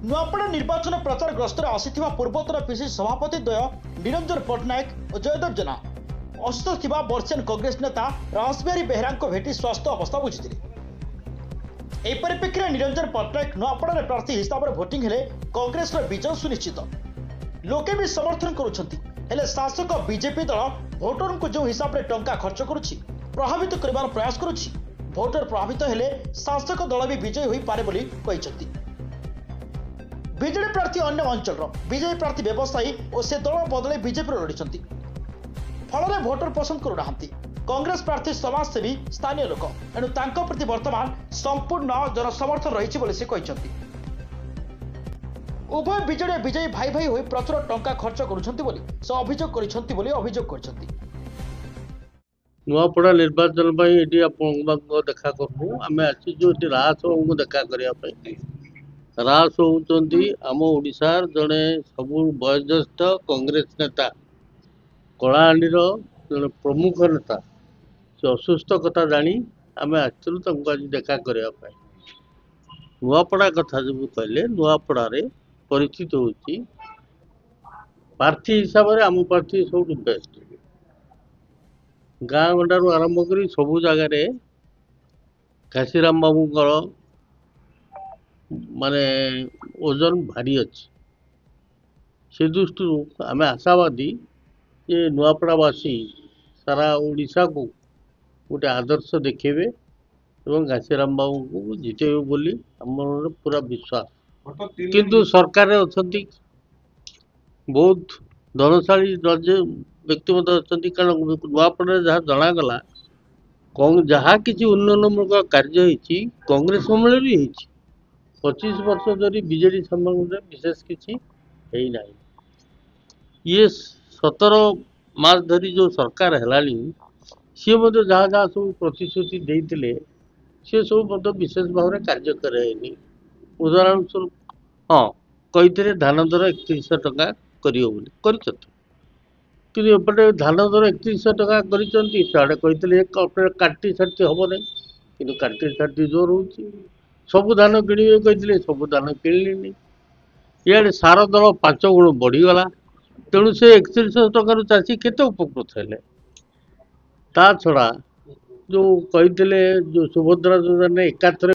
नुआपड़ा निर्वाचन प्रचार ग्रस्त आसीथिबा पूर्वोत्तर पीसीसी सभापति द्वय निरंजन पट्टनायक और जयदेव जेना असुस्थ थिबा वर्षियान कांग्रेस नेता रासबिहारी बेहरा को भेटी स्वास्थ्य अवस्था बुझिथिले। एही परिप्रेक्षी में निरंजन पट्टनायक नुआपड़ा प्रार्थी हिसाब से भोटिंग हेले कांग्रेस विजय सुनिश्चित। लोके भी समर्थन करुछंती हेले शासक बीजेपी दल भोटर को जो हिसाब से टंका खर्च करुछि प्रभावित करबार प्रयास करुछि भोटर प्रभावित हेले शासक दल भी विजयी होई पारे बोली कहिसंती। बीजेडी प्रार्थी अन्य अंचल बीजेपी प्रार्थी व्यवसायी और से दल बदले बीजेपी लड़िछंती फल भोटर पसंद करूना कांग्रेस प्रार्थी समाजसेवी स्थानीय लोक एणु तांको प्रति वर्तमान संपूर्ण जनसमर्थन रही से कहते। उभय बीजेडी विजयी भाई भाई होई प्रचुर टंका खर्च करुछंती बोली से अभियोग करिसंती बोली अभियोग करछंती। नुआपड़ा निर्वाचन पर ये देखा करूँ आम आसीचु रास को देखा करने रास होती आम ओडिशार जड़े सबु वयोज्येष्ठ कांग्रेस नेता कलाहांडी जड़े प्रमुख नेता से असुस्थ कथा जानी आम आसलु आज देखा करने। नुआपड़ा कथा जो कहले नुआपड़ा परिस्थिति होची प्रार्थी हिसाब से आम प्रार्थी सब बेस्ट गाँ गंडारू आरंभ कर सबू जगार घासीराम बाबू माने ओजन भारी अच्छी से दृष्टि आम आशावादी ये नुआपड़ावासी सारा ओडिशा को गोटे आदर्श देखेबे और घासीराम बाबू को जितेबे बोली आम पूरा विश्वास। किंतु सरकार अच्छी बहुत धनशाली व्यक्ति अच्छा कारण नुआपड़ा जहाँ जनागला जहाँ किसी उन्नयनमूलक कार्य होती कांग्रेस समय भी होती 25 वर्ष धरी बीजेडी समय विशेष किसी है ये 17 मास धरी जो सरकार है सी जहाँ जहाँ सब प्रतिश्रुति देते सी सब विशेष भाव में कार्य करानी। उदाहरण स्वरूप हाँ कही धान दर 3100 टका करपटे धान दर 3100 टका करते काटी साटी हम ना कि काटी साटी जोर हो सबू धान किणवे कहते सबू धान किणिले इे सार दर 5 गुण बढ़ीगला तेणु से 3100 टकर चाषी केते उपकृत है। ता छड़ा जो कहते जो सुभद्रा योजना एकाथरे